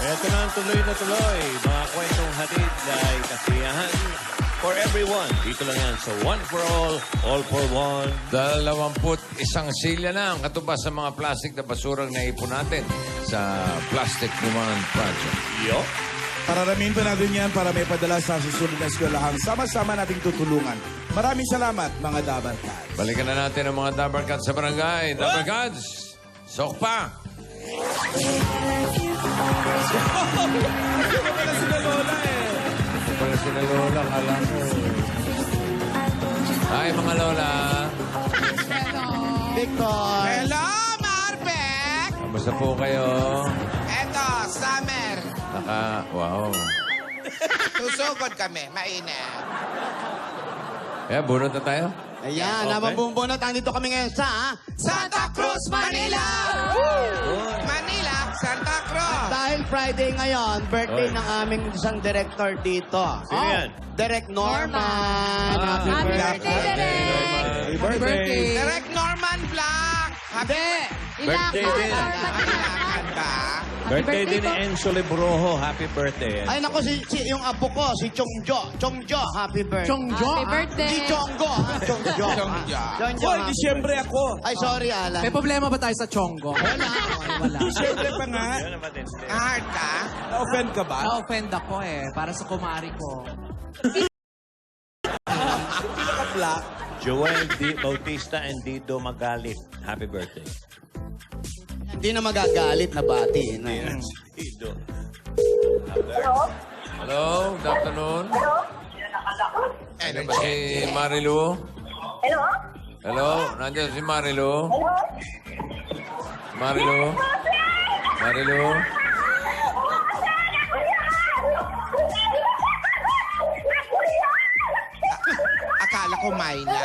Ito na ang tuloy na tuloy. Mga kwentong hatid ay kasiyahan for everyone. Dito lang yan. So, one for all for one. 21 silya na ang katubas sa mga plastic na basurang naipon natin sa Plastic Demand Project. Yo. Pararamin pa natin yan para may padala sa susunod na eskwelahan. Sama-sama nating tutulungan. Maraming salamat, mga Dabarkad. Balikan na natin ang mga Dabarkad sa barangay. Dabarkads, sok pa! Pala sila Lola, kala ko. Hi, mga Lola. Victor! Hello, Marbek! Kamusta po kayo? Eto, summer. Wow. Susugod kami, mainit. Kaya, bunot na tayo? Ayan, nababumbunot. Andito kami ngayon sa Santa Cruz, Manila! Manila, Santa Cruz. Dahil Friday ngayon, birthday ng aming isang director dito. Sino yan? Direct Norman. Happy Happy birthday. birthday, Direk! Happy birthday! Direct Norman Black. Hindi! Birthday din. Ilakan ba? Birthday din ni Enzo Lebrojo. Happy birthday. Ay, naku, yung apo ko, si Chongjo. Chongjo, happy birthday. Chongjo? Happy birthday! Di Chonggo. Chongjo. Chongjo. Chongjo. Hoy, Disyembre ako. Ay, sorry, Alan. May problema ba tayo sa Chonggo? Wala. Disyembre pa nga. Yun ang matindi. Hard ka? Na-offend ka ba? Na-offend ako para sa kumari ko. Black. Joel D. Bautista and Dido Magalit. Happy birthday. Hindi na magagalit na bati. Yan. Dido. Hello, good afternoon. Ano ba si Marilu? Hello? Hello, nandiyan si Marilu? Marilu? Marilu? Akala ko Mayla.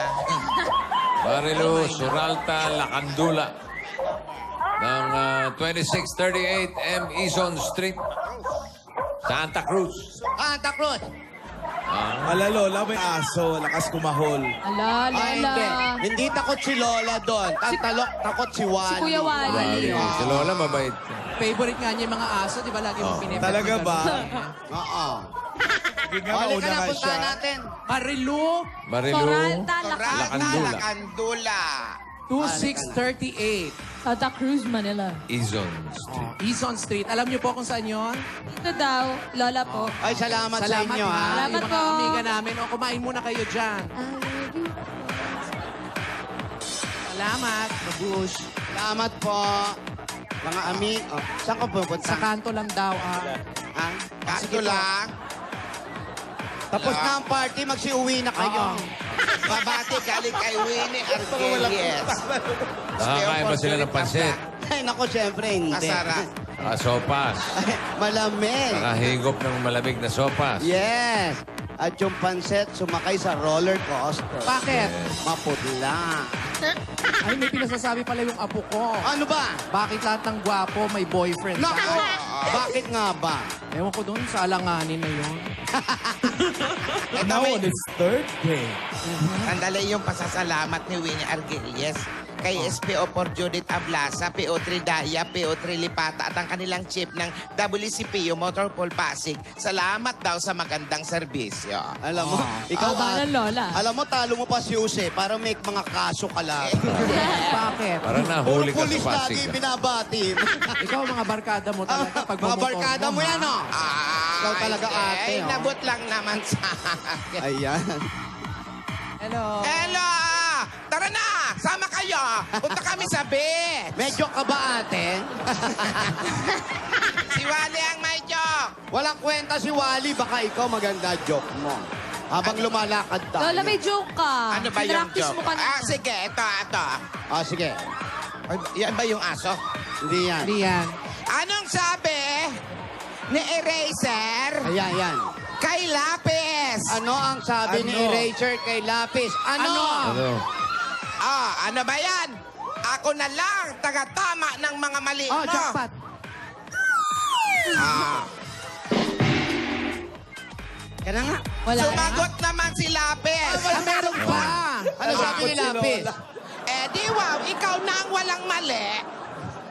Marilu Suralta Lacandula ng 2638 M. Eason Street, Santa Cruz. Santa Cruz. Ala, Lola, may aso. Lakas kumahol. Ala, Ay, Lola. hindi takot si Lola doon. Takot si Wally. Si Kuya Wally. Si Lola mabait. Favorite nga niya yung mga aso, di ba? Lagi mong pinipet. Talaga ba? Oo. Hindi nga Halika mauna na, nga punta siya. natin. Marilu, Marilu. Soralta, Torata, Lacandula. Lacandula. 2638 Santa Cruz, Manila. Eason Street. Eason Street. Alam niyo po kung saan yun? Ito daw, Lola po. Ay, salamat sa inyo, ha. ha? Salamat Yung mga po. amiga namin. O, kumain muna kayo dyan. Salamat, Mabush. Salamat po. Mga saan ka pupunta? Sa kanto lang daw, Ha? Kaso lang. Tapos na ang party, magsiuwi na kayo. Babati galing kay Winnie Argelies. Nakakain ba sila ng pansit? Ay, naku, syempre, hindi. Masarap. Sopas. Malamig. Nakahigop ng malamig na sopas. Yes. At yung panset, sumakay sa roller coaster. Bakit? Maputla. Ay, may pinasasabi pala yung apo ko. Ano ba? Bakit lahat ng gwapo may boyfriend? Naku! Bakit nga ba? Ewan ko doon sa alanganin na yun. Ito Now may on its third day. sandali yung pasasalamat ni Winnie Argelies kay SPO for Judith Ablasa, PO3 Daya, PO3 Lipata at ang kanilang chief ng WCPU Motor Pool Pasig. Salamat daw sa magandang serbisyo. Alam mo, ikaw Aba ng Lola. Alam mo, talo mo pa si Jose para may mga kaso ka lang. Bakit? Parang Puro nahuli ka pulis sa lagi Pasig. binabati. Ikaw, mga barkada mo talaga. Pag Mga bumotor barkada mo ha? yan, oh. Ikaw talaga, ate, Ay, oh. nabot lang naman sa akin. Ayan. Hello. Hello! Tara na! Sama kayo! Punta kami sa B! Medyo ka ba, ate? Si Wally ang may joke! Walang kwenta si Wally. Baka ikaw maganda joke mo. Habang lumalakad tayo. Lola, may joke ka. Ano ba yung Pinractice joke? mo kanina. Sige, ito. Ah, sige. Ay, yan ba yung aso? Hindi yan. Hindi yan. Anong sabi ni Eraser Ayan, yan. kay Lapis? Ano ang sabi ni Ano? Eraser kay Lapis? Ano? Ano? Ano ba yan? Ako na lang, taga-tama ng mga mali Oh, mo. jackpot. Kaya nga. Wala. Sumagot naman si Lapis. Meron pa. Ano sabi ni Lapis? Eh di wow, ikaw na ang walang mali.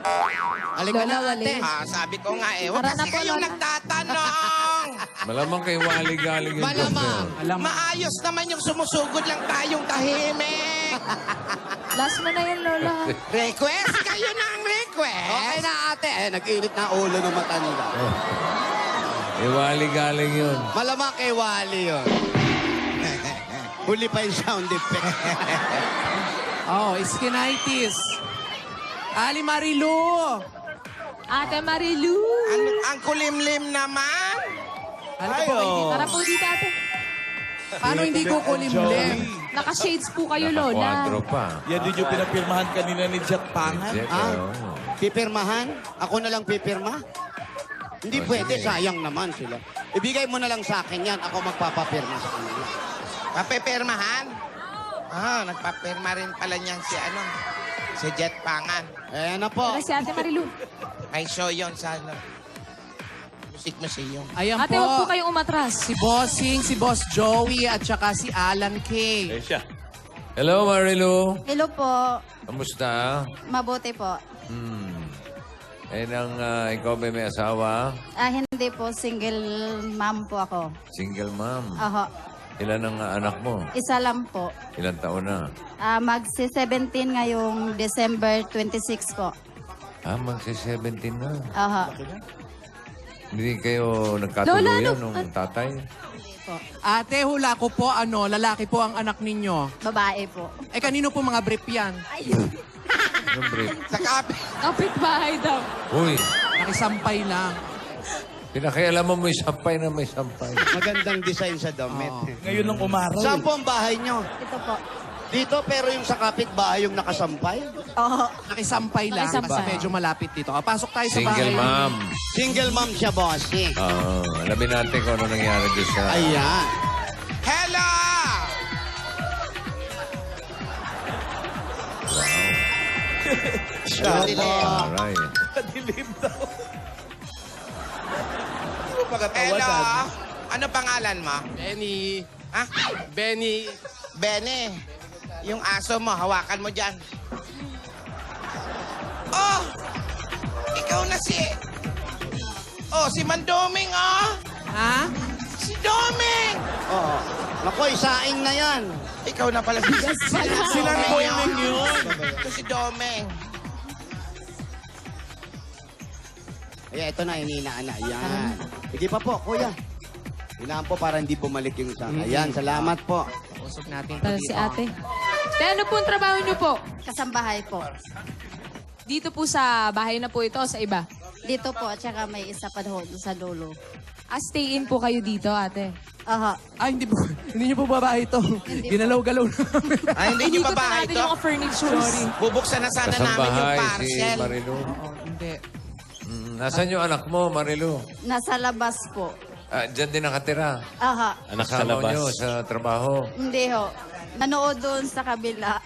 Halika Lola, na, wali. ate. Sabi ko nga eh, huwag Tara na kasi po, kayong Lola. nagtatanong. Malamang kay Wally galing yung joke na yun. Alam mo. Maayos naman yung sumusugod lang tayong tahimik. Last mo na yun, Lola. Request? Kayo na ang request. Okay na ate. Nag-init na ulo ng matanda. Kay Wally galing yun. Malamang kay Wally yun. Huli pa yung sound effect. Oh, skinitis. Ali Marilu. Ate Marilu. Ang kulimlim naman. Halika po, hindi. Tara po dito, ate. Paano hindi ko kulimlim? Naka-shades po kayo, Lola. Naka-quadro pa. Yan din yung pinapirmahan kanina ni Jack Pangan. Jack, Ah? oh. Pipirmahan? Ako na lang pipirma? Hindi Oh, pwede, sige. sayang naman sila. Ibigay mo na lang sa akin yan, ako magpapapirma sa kanila. Papipirmahan? Nagpapirma rin pala niyan si Jet Pangan. Ayan na po. Tara si Ate Marilu. May show yun sa Music Museum. Ayan Ate, po. huwag po kayong umatras. Si Bossing, si Boss Joey, at saka si Alan K. Hello, Marilu. Hello po. Kamusta? Mabuti po. Eh, ikaw ba may asawa? Hindi po. Single mom po ako. Single mom. Aho. Ilan ang anak mo? Isa lang po. Ilan taon na? Magsi-17 ngayong December 26 po. Magsi-17 na. Aho. Hindi kayo Lola, nagkatuluyan ano? nung tatay? Ate, hula ko po, lalaki po ang anak ninyo. Babae po. Eh, kanino po mga brief yan? Anong brief? Sa kape. Kapit-bahay daw. Uy, Nakisampay lang. pinakialaman mo yung sampay na may sampay. Magandang design sa damit. Ngayon nung umaraw. Saan po ang bahay nyo? Ito po. Dito, pero yung sa kapitbahay yung nakasampay? Oo. Nakisampay lang Nakisampay. kasi medyo malapit dito. Pasok tayo sa bahay. Single mom. Single mom siya, bossy. Alamin natin kung ano nangyari doon sa... Ayan. Hello! Siya po. Alright. Dilim daw. Hindi mo Hello! pagkatawasan. Ano pangalan mo? Benny. Ha? Benny. Bene. Yung aso mo, hawakan mo dyan. Oh! Ikaw na si... Oh, si Mandoming, oh! Ha? Si Doming! Oo. Naku, isaing na yan. Ikaw na pala si... Silang boiling yun. Ito si Doming. Ayan, ito na, ininaan na. Ayan. Sige pa po, kuya. Hinaan po para hindi bumalik yung sa... Ayan, salamat po. Usok natin ito Tara dito. si Ate. Te, ano po ang trabaho niyo po? Kasambahay po. Dito po sa bahay na po ito o sa iba? Dito po. At saka may isa pa doon sa dulo. Stay in po kayo dito, Ate. Aha. Hindi niyo po babae ito. Ginalaw-galaw namin. Ay, hindi niyo Inikot pa na bahay natin ito? yung mga furnitures. Bubuksan na sana namin yung Kasambahay si parcel. Marilu. Hindi. Nasaan yung anak mo, Marilu? Nasa labas po. Diyan din nakatira. Aha. Anak sa Kasama labas. nyo sa trabaho. Hindi ho. Nanood doon sa kabila.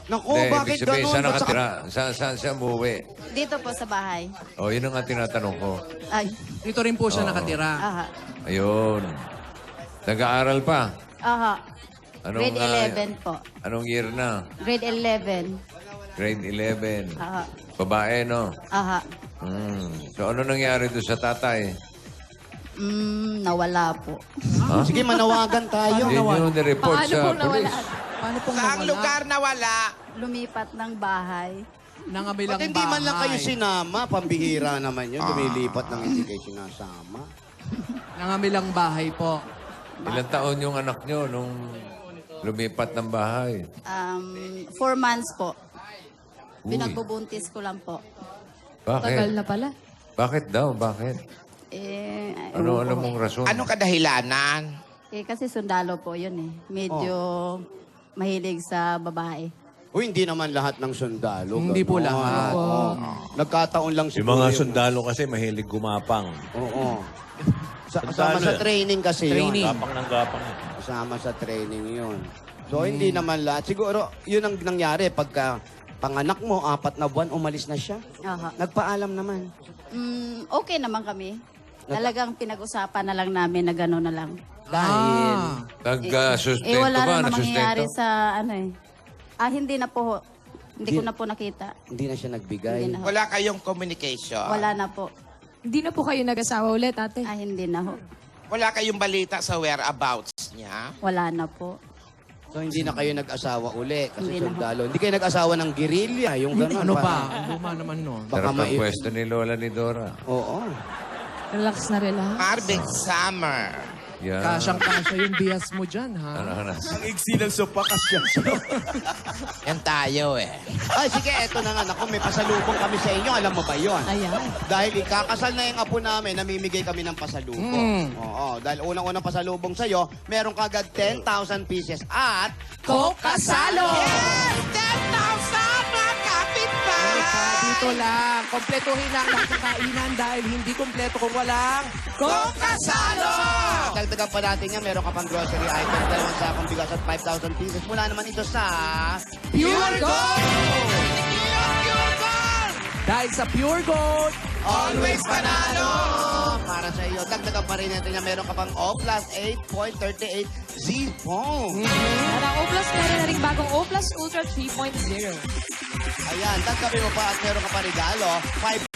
Naku, Hindi, bakit ibig sabihin, ganun? saan Ba't sa- nakatira? Saan siya umuwi? Dito po sa bahay. Yun ang nga tinatanong ko. Ay. Dito rin po siya nakatira. Aha. Ayun. Nag-aaral pa. Aha. Anong, Grade 11 po. Anong year na? Grade 11. Grade 11. Aha. Babae, no? Aha. So, ano nangyari doon sa tatay? Nawala po. Sige, manawagan tayo. Hindi nyo nireport Paano sa po nawala? police. Paano pong Saang nawala? lugar na wala? Lumipat ng bahay. Nangabilang Ba't hindi man lang kayo bahay. sinama? Pambihira naman yun. Lumilipat nang hindi kayo sinasama. Nangabilang bahay po. Ilang taon yung anak nyo nung lumipat ng bahay? 4 months po. Uy. Pinagbubuntis ko lang po. Tagal Bakit? na pala. Bakit daw? Bakit? Ano mong rason? Anong kadahilanan? Kasi sundalo po yun eh. Medyo mahilig sa babae. Uy, hindi naman lahat ng sundalo. Hindi po ganon. lahat. Oo. Nagkataon lang Yung siguro. mga sundalo kasi mahilig gumapang. Oo. Kasama Sundalo sa yan. training kasi Training. yun. Gapang ng gapang. Kasama sa training yun. So, hindi naman lahat. Siguro, yun ang nangyari. Pagka panganak mo, 4 na buwan, umalis na siya. Aha. Nagpaalam naman. Okay naman kami. Talagang pinag-usapan na lang namin na gano'n na lang. Dahil, Nag-sustento wala ba? naman mangyayari Nagsustento? sa ano eh. Hindi na po. Hindi ko na po nakita. Hindi na siya nagbigay. Hindi na ho. Wala kayong communication. Wala na po. Hindi na po kayo nag-asawa ulit, ate. Hindi na ho. Wala kayong balita sa whereabouts niya. Wala na po. So hindi na kayo nag-asawa uli kasi Hindi na. sundalo. Hindi kayo nag-asawa ng guerrilla, yung gano'n. Ano ba? Ang luma naman nun. Baka Sarap ang mai- pwesto ni Lola ni Dora. Oo. Relax na relax. Marvick Summer. Yan. Kasyang-kasya yung bias mo dyan, ha? Ano. Ang iksi ng sopa kasya. Yan tayo eh. Ay, sige, eto na nga. Naku, may pasalubong kami sa inyo. Alam mo ba yon? Ayan. Dahil ikakasal na yung apo namin, namimigay kami ng pasalubong. Oo, dahil unang-unang pasalubong sa'yo, meron kagad 10,000 pieces at Coke Kasalo! Yes! 10,000 mga kapitbahay! Dito lang. Kompletuhin lang ang kakainan dahil hindi kompleto kung walang Coke Kasalo! dagdagan pa natin yan, meron ka pang grocery item, 2 sakong bigas at 5,000 pieces. Mula naman ito sa... Pure Gold! Pure Gold! Dahil sa Pure Gold, Always panalo! Para sa iyo, dagdagan pa rin natin yan, meron ka pang O plus 8.38 Z phone. Parang O+, meron na rin bagong O+ Ultra 3.0. Ayan, dagdagan mo pa at meron ka pa regalo, 5,000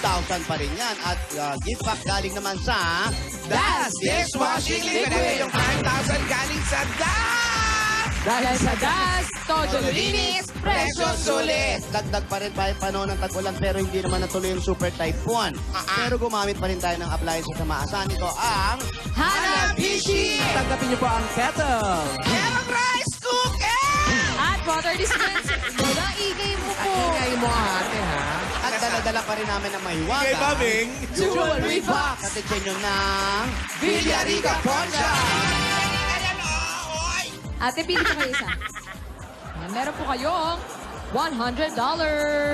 pa rin yan. At gift pack galing naman sa... Das Dishwashing Liquid! Yung 5,000 galing sa Das! Dahil sa Das, todo linis, presyo sulit. Dagdag pa rin tayo panahon ng tag-ulan pero hindi naman natuloy yung Super Typhoon. Pero gumamit pa rin tayo ng appliances sa maasahan. Ito ang... Hanabishi! tanggapin niyo po ang kettle. Merong rice cooker! At water dispenser. Wala, igay mo po. Ingay mo, ate, ha? At dala-dala pa rin namin ng mahiwaga. Kay Babing. Jewelry box. Katitsin nyo ng... Villarica Poncha! Ate, pili po kayo isa. Ayan, meron po kayong $100.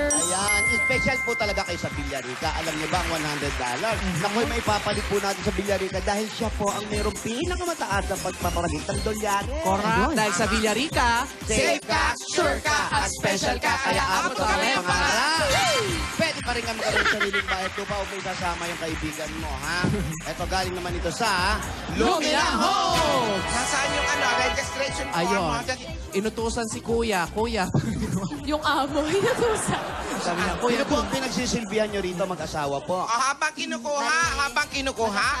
Ayan, special po talaga kayo sa Villarica. Alam niyo ba ang $100? Nakoy, may ipapalit po natin sa Villarica dahil siya po ang mayroong pinakamataas na pagpaparamit ng dolyare. Correct. Dahil sa Villarica, Safe ka, sure ka, at special ka, kaya abot ka kami ang pangarap! Pwede pa rin ka magkaroon ng sariling bayad ko pa o may sasama yung kaibigan mo, ha? Ito galing naman ito sa... Lumina Home! Nasaan yung registration form? Ayun. Dali. Inutusan si Kuya. Kuya, Yung amo, inutusan. sabi niya, Kuya Kuya, po ang pinagsisilbihan nyo rito mag-asawa po. Habang kinukuha,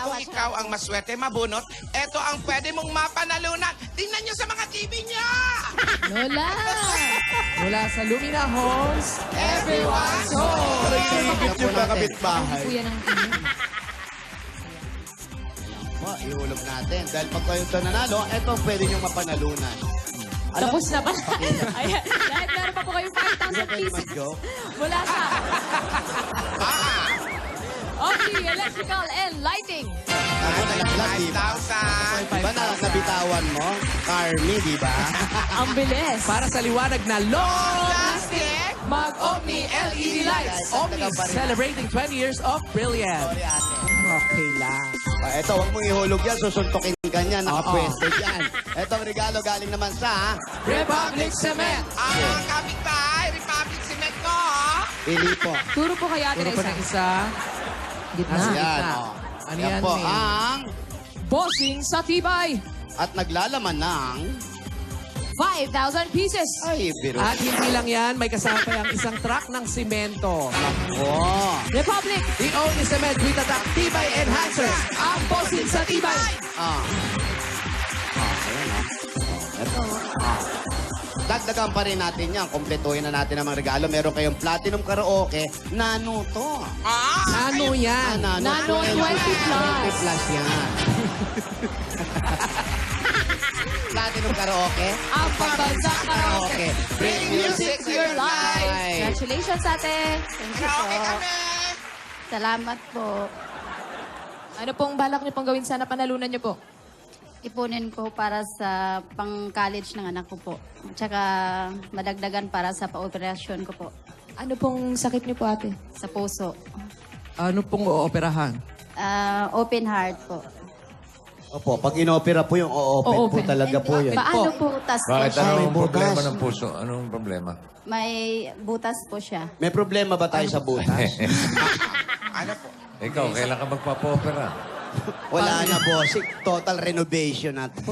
kung ikaw ang maswerte, mabunot, eto ang pwede mong mapanalunan. Tingnan nyo sa mga TV niya! Lola! mula sa Lumina Homes, Everyone's home! Parang iniigit yung kakabit-bahay. Kuya ng inyo. Po, ihulog natin. Dahil pag kayo ito nanalo, ito pwede nyo mapanalunan. Tapos na ba? Ayan. Dahil meron pa po kayong 5,000 Pwede pieces mag-joke. mula sa Omni Electrical and Lighting. Ako nalaglag, di ba? 5,000! Di ba na nabitawan mo? Carmi, di ba? Ang bilis. para sa liwanag na long Plastic! mag-Omni LED lights. Omni celebrating 20 years of brilliance. Sorry, ate. Okay lang. Ito, huwag mong ihulog yan. Susuntokin ka niyan. Nakapwesto dyan. Ito ang regalo galing naman sa... Republic Cement. Ang mga kapitbahay, Republic Cement ko, ha? Pili po. Turo po kayo ate Puro na pa isa. ng isa. Gitna. Nasa Yan. gitna. Oh. Ano Yan yan, po May? ang... Bossing sa tibay. At naglalaman ng... 5,000 pieces. Ay, biro. At hindi lang yan, may kasama pa yung isang truck ng simento. Oh. Republic. The only cement with a top tibay enhancers. Ang bossing sa tibay. Ah. Ayan, Ito. Dagdagan pa rin natin yan. Kompletuhin na natin ang mga regalo. Meron kayong Platinum Karaoke. Nano to. Ano yan? Nano 20 plus. 20 plus yan. Platinum Karaoke. Ang pambansang karaoke. Bring music to your life. Congratulations, ate. Thank you Karaoke po. kami! Salamat po. Ano pong balak niyo pong gawin sana panalunan niyo po? Ipunin ko para sa pang-college ng anak ko po. Tsaka madagdagan para sa pa-operasyon ko po. Ano pong sakit niyo po ate? Sa puso. Ano pong ooperahan? Open heart po. Opo, pag inopera po yung o-open po O-open. talaga po yun. Paano po? Butas po Bakit siya. anong butas. problema ng puso? Anong problema? May butas po siya. May problema ba tayo sa butas? Ano po? Ikaw, kailan ka magpapa-opera? Wala na, bossing. Total renovation na to.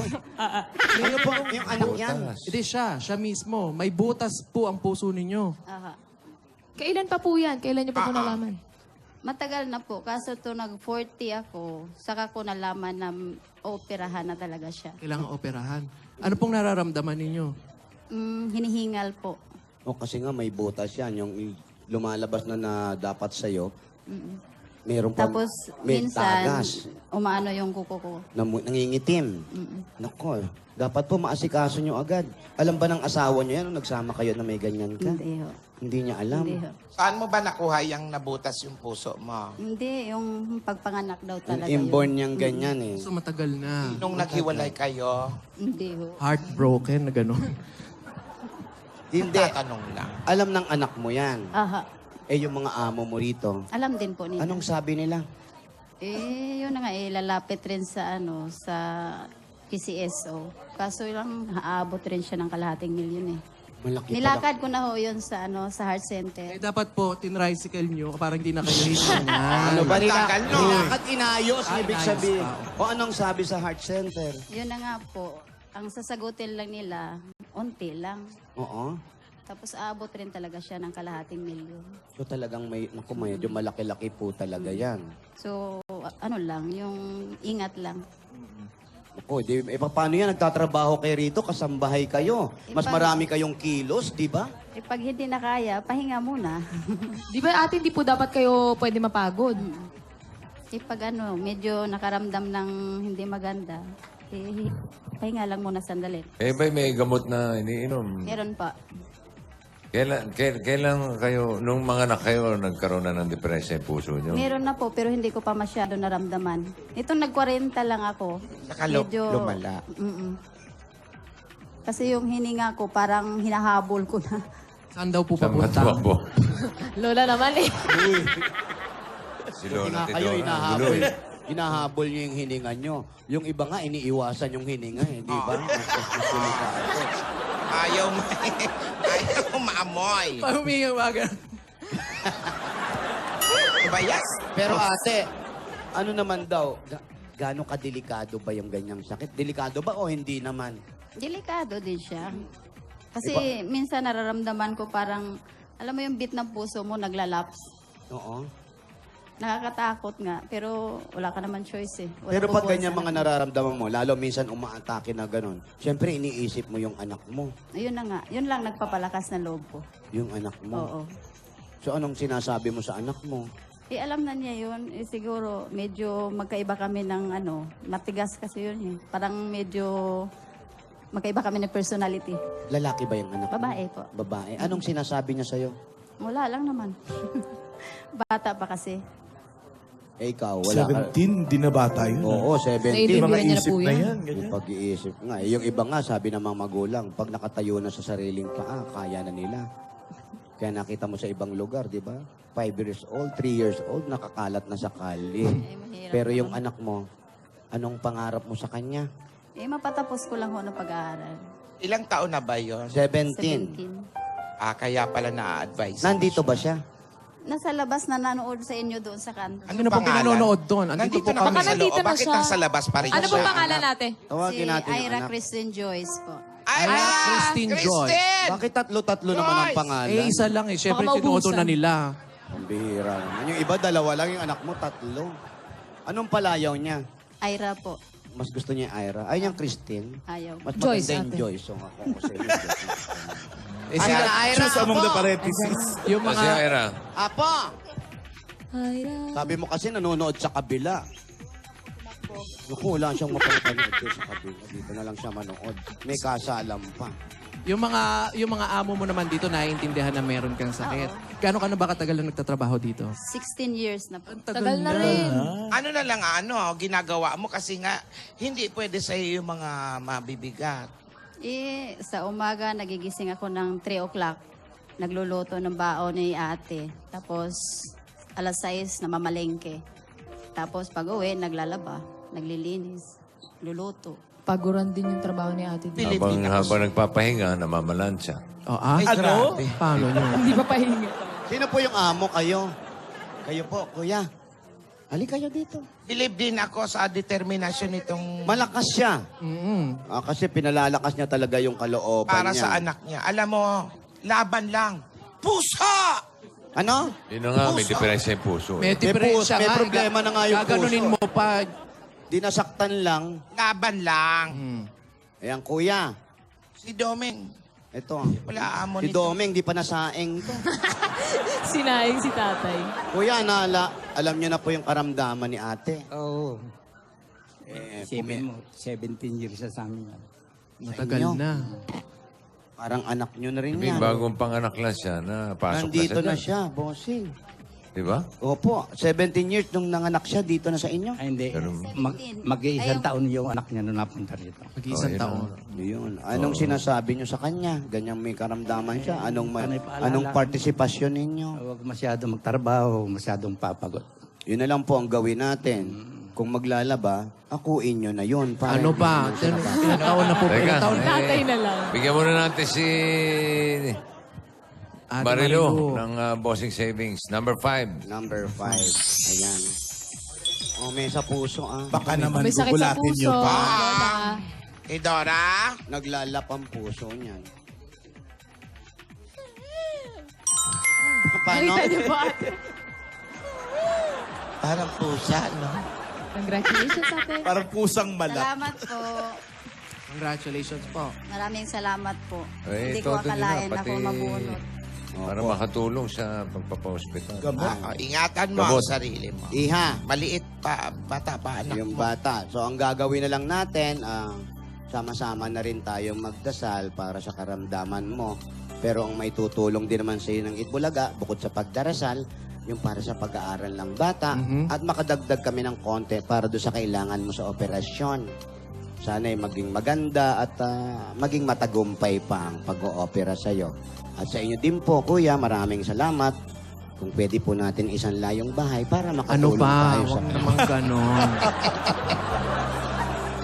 Ano po yung anak yan? Hindi siya mismo. May butas po ang puso ninyo. Aha. Kailan pa po yan? Kailan niyo pa po nalaman? Matagal na po. Kaso to nag-40 ako, saka ko nalaman na operahan na talaga siya. Kailangan operahan. Ano pong nararamdaman ninyo? Hinihingal po. O kasi nga may butas yan. Yung lumalabas na dapat sa'yo. Meron pa, Tapos, may minsan, tagas. umaano yung kuko ko. Nangingitim. Nako, dapat po maasikaso nyo agad. Alam ba ng asawa nyo yan nung nagsama kayo na may ganyan ka? Hindi ho. Hindi niya alam. Hindi ho. Saan mo ba nakuha yung nabutas yung puso mo? Hindi, yung pagpanganak daw Yung talaga inborn yun. niyang ganyan eh. So matagal na. Nung naghiwalay kayo, Hindi ho. Heartbroken na gano'n. Hindi. tatanong lang. Alam ng anak mo yan. Aha. Eh yung mga amo mo rito. Alam din po nila. Anong sabi nila? Yun na nga, lalapit rin sa, sa PCSO. Kaso lang, haabot rin siya ng kalahating milyon eh. Malaki Nilakad ko na ho yun sa, sa heart Eh, center. dapat po, tinricycle nyo para hindi na kayo hihingal. Ano ba Tagal, no? Nilakad inayos, ibig inayos sabihin. pa, O anong sabi sa heart center? Yun na nga po, ang sasagutin lang nila, unti lang. Oo. Tapos aabot rin talaga siya ng kalahating milyon. So talagang naku, medyo malaki-laki po talaga yan. So, ano lang, yung ingat lang. Opo, paano yan? Nagtatrabaho kayo rito, kasambahay kayo. Mas marami kayong kilos, di ba? Pag hindi na kaya, pahinga muna. Di ba ate, hindi po dapat kayo pwede mapagod? Pag medyo nakaramdam ng hindi maganda, pahinga lang muna sandali. Eh, ba may gamot na iniinom? Meron pa. Kailan kayo, nung mga anak kayo, nagkaroon na ng depresya yung puso nyo? Meron na po, pero hindi ko pa masyado naramdaman. Itong nag-40 lang ako. Saka lumala. Kasi yung hininga ko, parang hinahabol ko na. Saan daw po Saan papunta? matumakbo? Lola naman eh. Si Lola Kayo, Tidora, gulo eh. hinahabol nyo yung hininga nyo. Yung iba nga, iniiwasan yung hininga eh, di ba? Ayaw mo, ayaw mo maamoy. Pahuminga umaga. Diba, yes? Pero ate, ano naman daw, gaano kadelikado ba yung ganyang sakit? Delikado ba o hindi naman? Delikado din siya. Kasi minsan nararamdaman ko parang, alam mo yung beat ng puso mo naglalaps. Oo. Nakakatakot nga, pero wala ka naman choice eh. Wala Pero pag bubuhay ganyan sa mga akin. nararamdaman mo, lalo minsan umaatake na ganun, syempre iniisip mo yung anak mo. Ayun na nga, yun lang nagpapalakas ng loob ko. Yung anak mo. Oo. So anong sinasabi mo sa anak mo? Alam na niya yun. Siguro, medyo magkaiba kami ng matigas kasi yun eh. Parang medyo magkaiba kami ng personality. Lalaki ba yung anak Babae mo? po. Babae. Anong sinasabi niya sa'yo? Wala lang naman. Bata pa kasi. Eh ikaw, wala ka. 17, di na bata yun. Oo, 17. Naiintindihan Mga niya na isip po na yan. yan. Ganyan. Yung pag-iisip nga. Yung iba nga, sabi ng mga magulang, pag nakatayo na sa sariling paa, kaya na nila. Kaya nakita mo sa ibang lugar, di ba? 5 years old, 3 years old, nakakalat na sa kali. mahirap Pero yung anak mo, anong pangarap mo sa kanya? Mapatapos ko lang ho ng pag-aaral. Ilang taon na ba yun? 17. 17. Kaya pala na-advise. Nandito ba siya? Nasa labas na nanood sa inyo doon sa kanto. Sino po pinanonood doon? Andito po na kami. kami sa Nandito loob. na Bakit siya. nasa labas pa rin Ano siya? po pangalan natin? Tawagin natin yung Ira anak. Christine Joyce po. Ira! Christine Joy. Bakit tatlo-tatlo naman ang Joyce! pangalan? Eh, isa lang eh. Siyempre, Baka tinuto maubusan. na nila. Ang bihira naman. Yung iba, dalawa lang. Yung anak mo, 3. Anong palayaw niya? Ira po. Mas gusto niya yung Ira. Ay, yung Christine. Ayaw. Mas Joyce, maganda yung ate. Joyce. So, ako sa inyo. Eh, si Ira, Choose among the parentheses. yung Kasi mga... Ira, Apo! Sabi mo kasi nanonood sa kabila. Naku, wala siyang mapapanood doon sa kabila. Dito na lang siya manood. May kasalam pa. Yung mga amo mo naman dito, naiintindihan na meron kang sakit. Gaano ka na ba katagal na nagtatrabaho dito? 16 years na po. Tagal na rin. Ano na lang ginagawa mo kasi nga hindi pwede sa iyo yung mga mabibigat. Sa umaga, nagigising ako ng 3 o'clock. Nagluluto ng baon ni ate. Tapos, alas 6, namamalengke. Tapos, pag-uwi, naglalaba, naglilinis, luluto. Paguran din yung trabaho ni ate. habang nagpapahinga, namamalansya. Oh, Ay, grabe. Paano nyo? Hindi pa pahinga. Sino po yung amo kayo? Kayo po, kuya. Halika kayo dito. Believe din ako sa determinasyon nitong Malakas siya. Mm-mm. Kasi pinalalakas niya talaga yung kalooban para niya. sa anak niya. Alam mo, laban lang. Pusa! Ano? Yun na nga, may Puso. diferensya yung puso. May diferensya may nga. problema na nga yung Gaganunin puso. mo pa. Dinasaktan lang. Laban lang. Ayan, kuya. Si Domeng. Ito. Wala amo Si nito. Domeng, di pa nasaing to. Sinayang si tatay. Kuya, alam niyo na po yung karamdaman ni ate. Oo. Eh, 17 years na sa amin. Matagal inyo. na. Parang anak niyo na rin Ibig yan. bagong panganak lang siya na pasok Nandito na na siya. siya, bossing. Di ba? Opo, 17 years nung nanganak siya, dito na sa inyo. Ay, hindi. Ganun. Mag-iisang taon yung anak niya nung napunta rito. Mag-isang yun taon. Yun. Anong sinasabi niyo sa kanya? Ganyang may karamdaman siya? Anong Panay-paalala. anong partisipasyon ninyo? Huwag masyadong magtrabaho, masyadong papagod. Yun na lang po ang gawin natin. Kung maglalaba, akuin nyo na yun. Para Ano hindi ba? naman siya nababasa. Ilang taon na po? Teka. Ilang taon na? Tatay na lang. Bigyan muna natin si Ate Marilu Marilu. ng Bossing Savings. Number 5. Number 5. Ayan. O, may sa puso ah. Baka naman May sakit sa gugulatin puso. nyo pa. Lola. Eh, Dora? Naglalap ang puso niyan. Paano? Nakita niyo ba? Parang pusa, no? Congratulations, ate. Parang pusang malap. Salamat po. Congratulations po. Maraming salamat po. Eh, Hindi ko todo nyo na, akalain pati- ako mabunot. Para makatulong sa pagpapa-hospital. Gamot. Ingatan mo Gabot. ang sarili mo. Iha. Maliit pa, bata pa anak Yung mo. bata. So, ang gagawin na lang natin, sama-sama na rin tayong magdasal para sa karamdaman mo. Pero ang may tutulong din naman sa iyo ng Itbulaga, bukod sa pagdarasal, yung para sa pag-aaral ng bata, at makadagdag kami ng konti para doon sa kailangan mo sa operasyon. Sana'y maging maganda at maging matagumpay pa ang pag-oopera sa iyo. At sa inyo din po, Kuya, maraming salamat. Kung pwede po natin isang layong bahay para Ano makatulong ba? tayo sa Huwag naman ganon.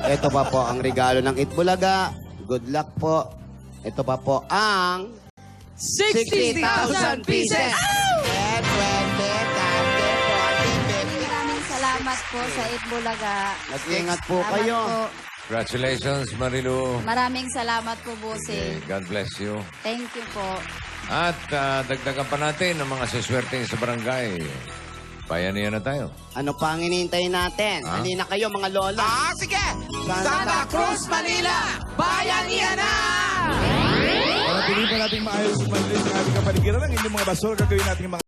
Ito pa po ang regalo ng Itbulaga. Good luck po. Ito pa po ang 60,000 pieces! 10, 20, 30, 40, 50. Maraming salamat po sa Itbulaga. Mag-ingat po Salamat kayo. po. Congratulations, Marilu. Maraming salamat po, Okay, Bossing. God bless you. Thank you po. At dagdagan pa natin ang mga siswerte sa barangay. Bayanihan na tayo. Ano pa ang hinihintay natin? Ah? Halina kayo mga lola. Sige! Santa Cruz, Manila! Bayan iyan na! Para piliin pa natin maayos at malinis ang ating kapaligiran ng inyong mga basura, gagawin natin mga